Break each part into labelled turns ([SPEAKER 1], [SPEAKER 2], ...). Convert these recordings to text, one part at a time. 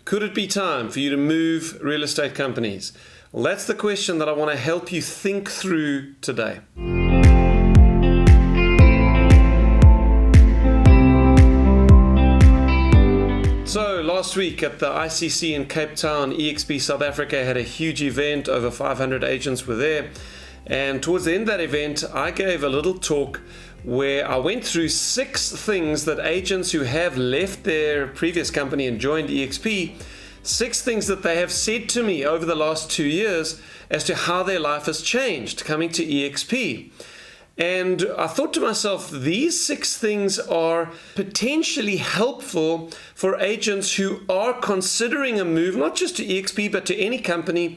[SPEAKER 1] Could it be time for you to move real estate companies? Well, that's the question that I want to help you think through today. So last week at the ICC in Cape Town, EXP South Africa had a huge event. Over 500 agents were there. And towards the end of that event, I gave a little talk where I went through 6 things that agents who have left their previous company and joined EXP, 6 things that they have said to me over the last 2 years as to how their life has changed coming to EXP. And I thought to myself, these 6 things are potentially helpful for agents who are considering a move, not just to EXP, but to any company,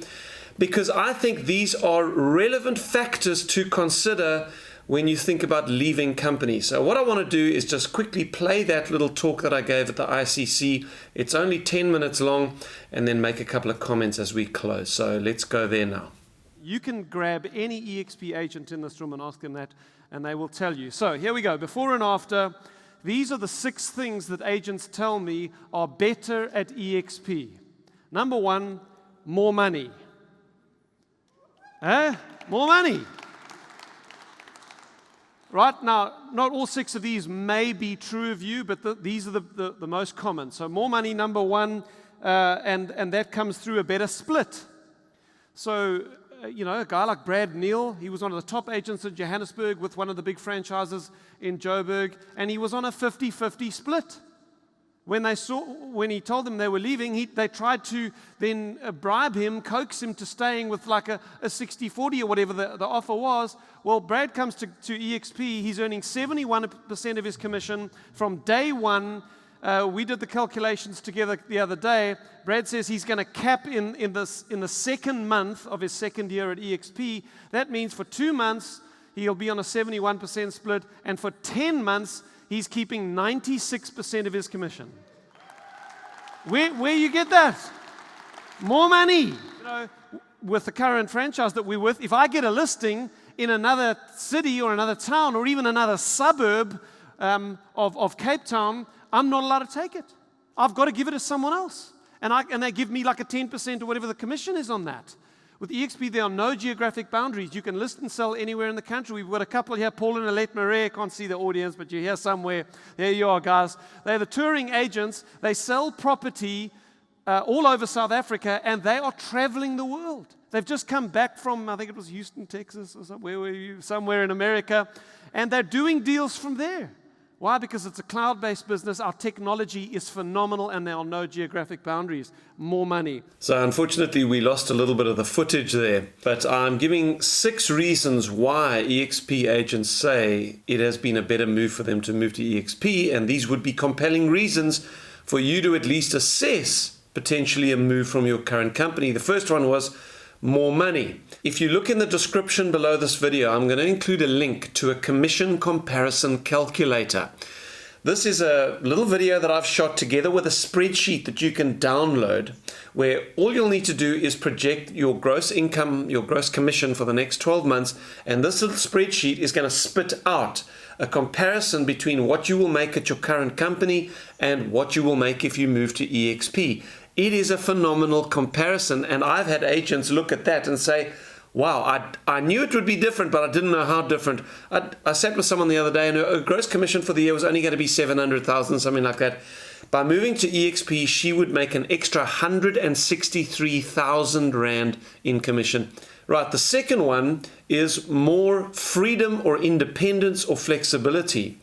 [SPEAKER 1] because I think these are relevant factors to consider when you think about leaving companies. So what I want to do is just quickly play that little talk that I gave at the ICC. It's only 10 minutes long, and then make a couple of comments as we close. So let's go there now. You can grab any EXP agent in this room and ask them that, and they will tell you. So here we go, before and after. These are the 6 things that agents tell me are better at EXP. Number 1, more money. More money. Right now, not all 6 of these may be true of you, but these are the most common. So more money, number 1, and that comes through a better split. So, a guy like Brad Neal, he was one of the top agents in Johannesburg with one of the big franchises in Joburg, and he was on a 50-50 split. When he told them they were leaving, they tried to then bribe him, coax him to staying with like a 60-40 or whatever the offer was. Well, Brad comes to EXP, he's earning 71% of his commission from day one. We did the calculations together the other day. Brad says he's going to cap in the second month of his second year at EXP. That means for 2 months, he'll be on a 71% split, and for 10 months, he's keeping 96% of his commission. Where you get that? More money. With the current franchise that we're with, if I get a listing in another city or another town or even another suburb of Cape Town, I'm not allowed to take it. I've got to give it to someone else. And they give me like a 10% or whatever the commission is on that. With EXP, there are no geographic boundaries. You can list and sell anywhere in the country. We've got a couple here, Paul and Alette Marais. Can't see the audience, but you're here somewhere. There you are, guys. They're the touring agents. They sell property all over South Africa, and they are traveling the world. They've just come back from, I think it was Houston, Texas, or somewhere in America, and they're doing deals from there. Why? Because it's a cloud-based business. Our technology is phenomenal, and there are no geographic boundaries. More money. So unfortunately, we lost a little bit of the footage there, but I'm giving 6 reasons why EXP agents say it has been a better move for them to move to EXP, and these would be compelling reasons for you to at least assess potentially a move from your current company. The first one was more money. If you look in the description below this video, I'm going to include a link to a commission comparison calculator. This is a little video that I've shot together with a spreadsheet that you can download, where all you'll need to do is project your gross income, your gross commission for the next 12 months, and this little spreadsheet is going to spit out a comparison between what you will make at your current company and what you will make if you move to EXP. It is a phenomenal comparison, and I've had agents look at that and say, wow, I knew it would be different, but I didn't know how different. I sat with someone the other day, and her gross commission for the year was only going to be 700,000, something like that. By moving to EXP, she would make an extra 163,000 Rand in commission. Right, the second one is more freedom or independence or flexibility.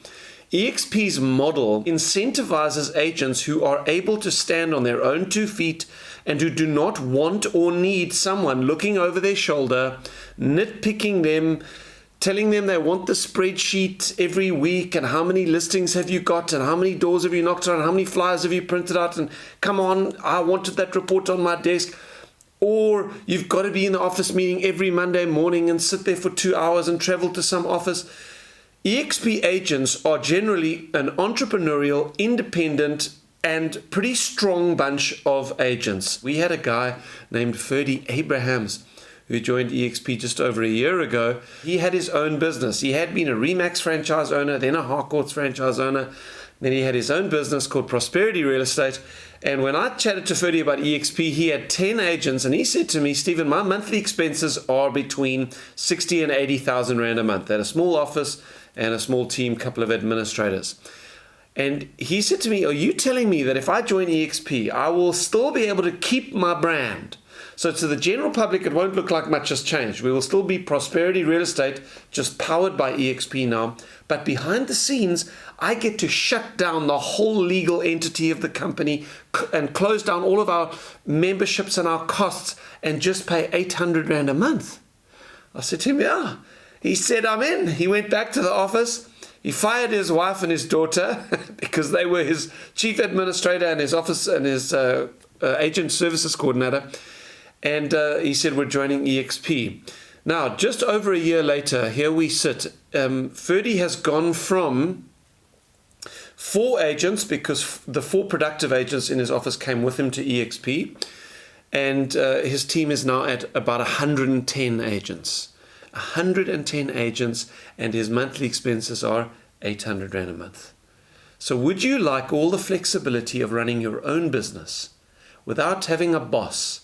[SPEAKER 1] EXP's model incentivizes agents who are able to stand on their own 2 feet and who do not want or need someone looking over their shoulder, nitpicking them, telling them they want the spreadsheet every week and how many listings have you got and how many doors have you knocked on, how many flyers have you printed out, and come on, I wanted that report on my desk. Or you've got to be in the office meeting every Monday morning and sit there for 2 hours and travel to some office. EXP agents are generally an entrepreneurial, independent, and pretty strong bunch of agents. We had a guy named Ferdy Abrahams who joined EXP just over a year ago. He had his own business. He had been a Remax franchise owner, then a Harcourts franchise owner. Then he had his own business called Prosperity Real Estate.
[SPEAKER 2] And when I chatted to Ferdy about EXP, he had 10 agents, and he said to me, Stephen, my monthly expenses are between 60 and 80,000 Rand a month at a small office and a small team, couple of administrators. And he said to me, are you telling me that if I join EXP, I will still be able to keep my brand? So to the general public, it won't look like much has changed. We will still be Prosperity Real Estate, just powered by EXP now. But behind the scenes, I get to shut down the whole legal entity of the company and close down all of our memberships and our costs and just pay 800 Rand a month. I said to him, yeah. He said, I'm in. He went back to the office. He fired his wife and his daughter because they were his chief administrator and his office and his agent services coordinator. And he said, we're joining EXP. Now, just over a year later, here we sit. Ferdy has gone from 4 agents, because the 4 productive agents in his office came with him to EXP. And his team is now at about 110 agents. 110 agents, and his monthly expenses are 800 Rand a month. So would you like all the flexibility of running your own business without having a boss,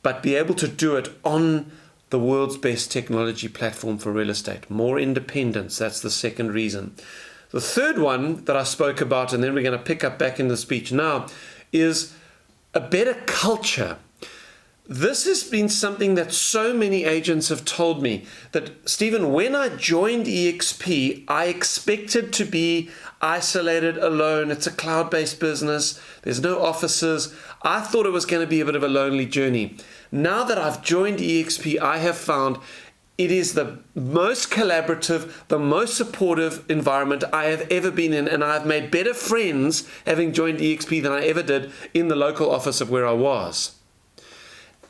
[SPEAKER 2] but be able to do it on the world's best technology platform for real estate? More independence, that's the second reason. The third one that I spoke about, and then we're going to pick up back in the speech now, is a better culture. This has been something that so many agents have told me, that, Stephen, when I joined EXP, I expected to be isolated, alone. It's a cloud-based business. There's no offices. I thought it was going to be a bit of a lonely journey. Now that I've joined EXP, I have found it is the most collaborative, the most supportive environment I have ever been in, and I've made better friends having joined EXP than I ever did in the local office of where I was.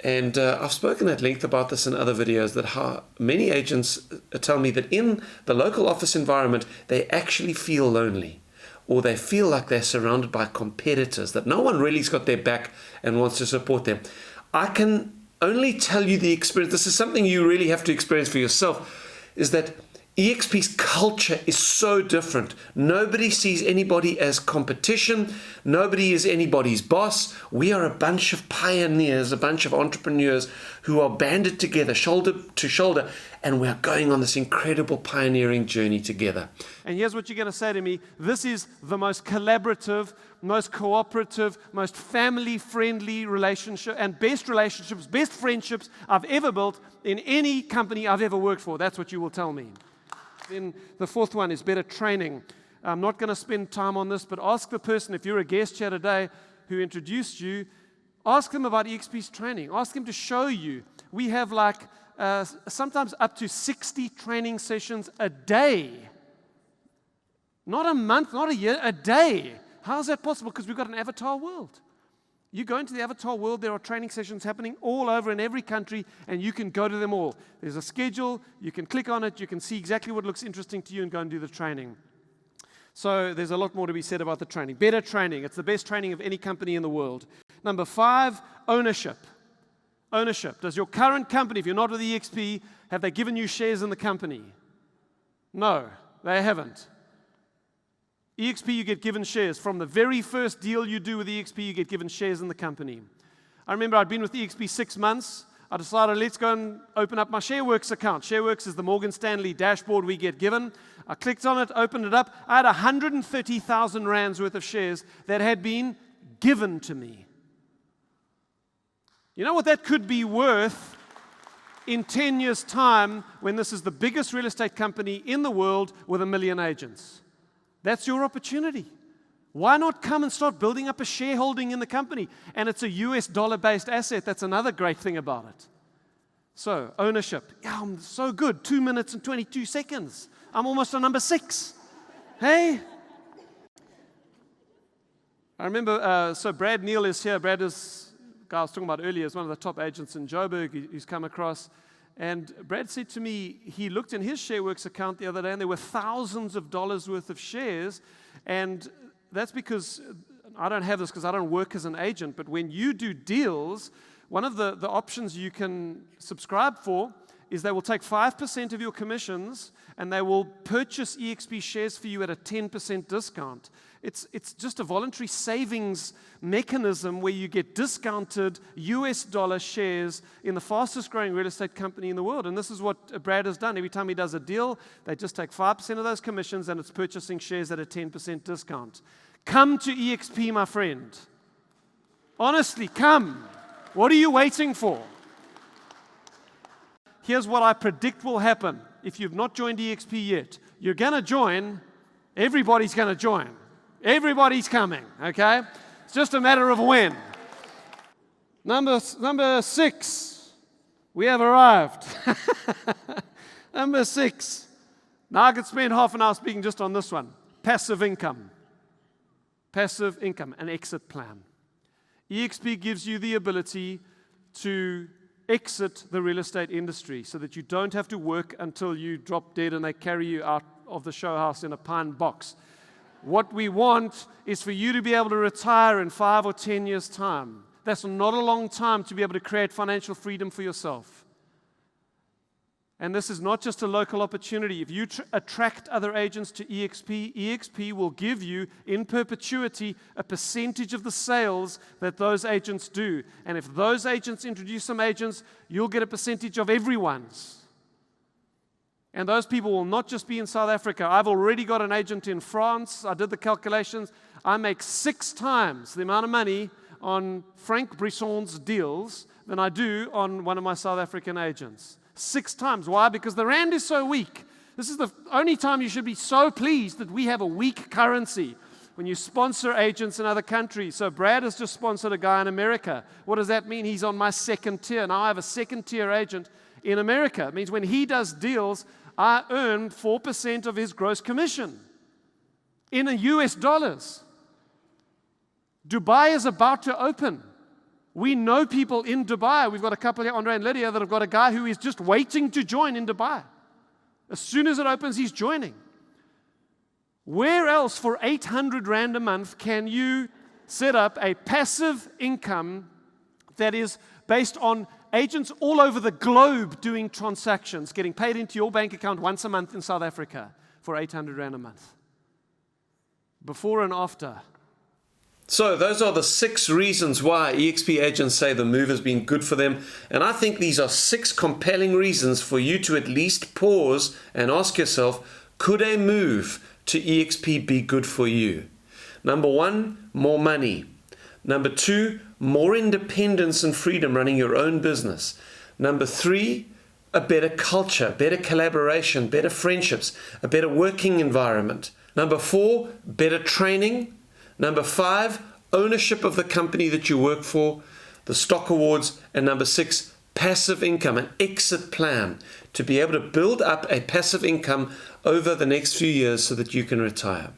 [SPEAKER 2] And I've spoken at length about this in other videos, that how many agents tell me that in the local office environment, they actually feel lonely, or they feel like they're surrounded by competitors, that no one really's got their back and wants to support them. I can only tell you the experience. This is something you really have to experience for yourself, is that EXP's culture is so different. Nobody sees anybody as competition. Nobody is anybody's boss. We are a bunch of pioneers, a bunch of entrepreneurs who are banded together, shoulder to shoulder, and we are going on this incredible pioneering journey together.
[SPEAKER 1] And here's what you're going to say to me. This is the most collaborative, most cooperative, most family-friendly relationship, and best relationships, best friendships I've ever built in any company I've ever worked for. That's what you will tell me. Then the fourth one is better training. I'm not going to spend time on this, but ask the person, if you're a guest here today who introduced you, ask them about EXP's training. Ask them to show you. We have sometimes up to 60 training sessions a day. Not a month, not a year, a day. How is that possible? Because we've got an avatar world. You go into the avatar world, there are training sessions happening all over in every country, and you can go to them all. There's a schedule, you can click on it, you can see exactly what looks interesting to you and go and do the training. So there's a lot more to be said about the training. Better training. It's the best training of any company in the world. Number 5, ownership. Ownership. Does your current company, if you're not with EXP, have they given you shares in the company? No, they haven't. EXP, you get given shares. From the very first deal you do with EXP, you get given shares in the company. I remember I'd been with EXP 6 months. I decided, let's go and open up my ShareWorks account. ShareWorks is the Morgan Stanley dashboard we get given. I clicked on it, opened it up. I had 130,000 Rands worth of shares that had been given to me. You know what that could be worth in 10 years' time when this is the biggest real estate company in the world with 1 million agents? That's your opportunity. Why not come and start building up a shareholding in the company? And it's a US dollar-based asset. That's another great thing about it. So, ownership. Yeah, I'm so good. 2 minutes and 22 seconds. I'm almost on number 6. Hey? I remember, so Brad Neal is here. Brad is, the guy I was talking about earlier, is one of the top agents in Joburg who's come across. And Brad said to me, he looked in his ShareWorks account the other day, and there were thousands of dollars worth of shares. And that's because, I don't have this because I don't work as an agent, but when you do deals, one of the options you can subscribe for is they will take 5% of your commissions and they will purchase EXP shares for you at a 10% discount. It's just a voluntary savings mechanism where you get discounted US dollar shares in the fastest growing real estate company in the world. And this is what Brad has done. Every time he does a deal, they just take 5% of those commissions and it's purchasing shares at a 10% discount. Come to EXP, my friend. Honestly, come. What are you waiting for? Here's what I predict will happen. If you've not joined EXP yet, you're going to join. Everybody's going to join. Everybody's coming, okay? It's just a matter of when. Number 6, we have arrived. Number 6. Now I could spend half an hour speaking just on this one. Passive income. Passive income, an exit plan. EXP gives you the ability to exit the real estate industry so that you don't have to work until you drop dead and they carry you out of the show house in a pine box. What we want is for you to be able to retire in 5 or 10 years' time. That's not a long time to be able to create financial freedom for yourself. And this is not just a local opportunity. If you attract other agents to EXP, EXP will give you, in perpetuity, a percentage of the sales that those agents do. And if those agents introduce some agents, you'll get a percentage of everyone's. And those people will not just be in South Africa. I've already got an agent in France. I did the calculations. I make 6 times the amount of money on Frank Brisson's deals than I do on one of my South African agents. 6 times. Why? Because the rand is so weak. This is the only time you should be so pleased that we have a weak currency when you sponsor agents in other countries. So Brad has just sponsored a guy in America. What does that mean? He's on my 2nd tier. Now I have a 2nd tier agent in America. It means when he does deals, I earn 4% of his gross commission in US dollars. Dubai is about to open. We know people in Dubai. We've got a couple here, Andre and Lydia, that have got a guy who is just waiting to join in Dubai. As soon as it opens, he's joining. Where else for 800 Rand a month can you set up a passive income that is based on agents all over the globe doing transactions, getting paid into your bank account once a month in South Africa for 800 Rand a month? Before and after.
[SPEAKER 2] So those are the 6 reasons why EXP agents say the move has been good for them. And I think these are 6 compelling reasons for you to at least pause and ask yourself, could a move to EXP be good for you? Number 1, more money. Number 2, more independence and freedom running your own business. Number 3, a better culture, better collaboration, better friendships, a better working environment. Number 4, better training. Number 5, ownership of the company that you work for, the stock awards. And number 6, passive income, an exit plan to be able to build up a passive income over the next few years so that you can retire.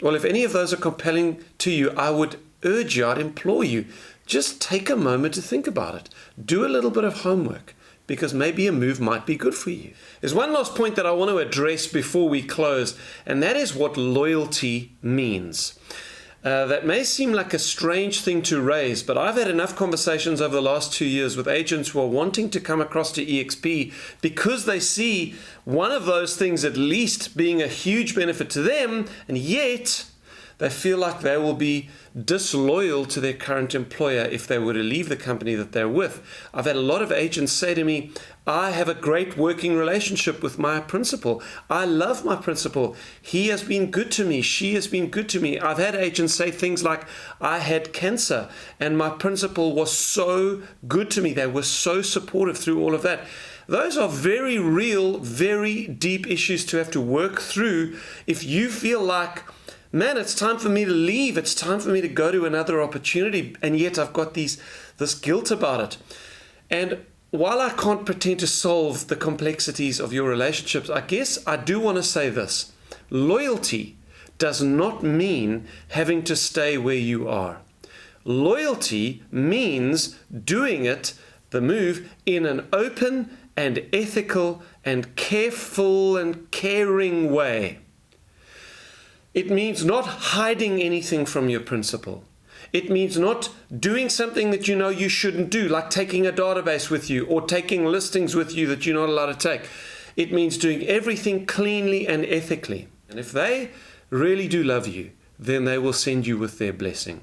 [SPEAKER 2] Well, if any of those are compelling to you, I would urge you, I'd implore you, just take a moment to think about it. Do a little bit of homework, because maybe a move might be good for you. There's one last point that I want to address before we close, and that is what loyalty means. That may seem like a strange thing to raise, but I've had enough conversations over the last 2 years with agents who are wanting to come across to EXP because they see one of those things at least being a huge benefit to them, and yet they feel like they will be disloyal to their current employer if they were to leave the company that they're with. I've had a lot of agents say to me, I have a great working relationship with my principal. I love my principal. He has been good to me. She has been good to me. I've had agents say things like, I had cancer and my principal was so good to me. They were so supportive through all of that. Those are very real, very deep issues to have to work through if you feel like, man, it's time for me to leave. It's time for me to go to another opportunity. And yet I've got this guilt about it. And while I can't pretend to solve the complexities of your relationships, I guess I do want to say this. Loyalty does not mean having to stay where you are. Loyalty means doing it, the move, in an open and ethical and careful and caring way. It means not hiding anything from your principal. It means not doing something that you know you shouldn't do, like taking a database with you or taking listings with you that you're not allowed to take. It means doing everything cleanly and ethically. And if they really do love you, then they will send you with their blessing.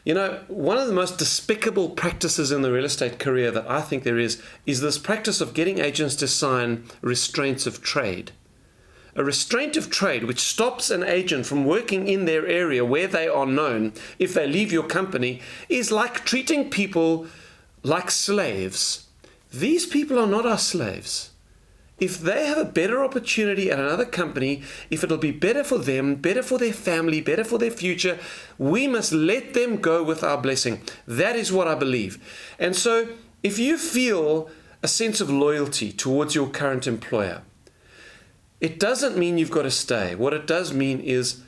[SPEAKER 2] You know, one of the most despicable practices in the real estate career that I think there is this practice of getting agents to sign restraints of trade. A restraint of trade which stops an agent from working in their area where they are known if they leave your company is like treating people like slaves. These people are not our slaves. If they have a better opportunity at another company, if it'll be better for them, better for their family, better for their future, we must let them go with our blessing. That is what I believe. And so if you feel a sense of loyalty towards your current employer, it doesn't mean you've got to stay. What it does mean is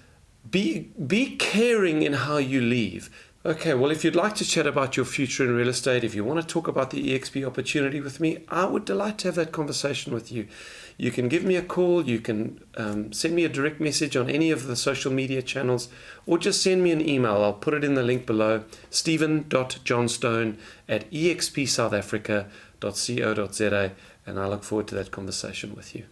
[SPEAKER 2] be caring in how you leave. Okay, well, if you'd like to chat about your future in real estate, if you want to talk about the EXP opportunity with me, I would delight to have that conversation with you. You can give me a call, you can send me a direct message on any of the social media channels, or just send me an email. I'll put it in the link below, stephen.johnstone@expsouthafrica.co.za, and I look forward to that conversation with you.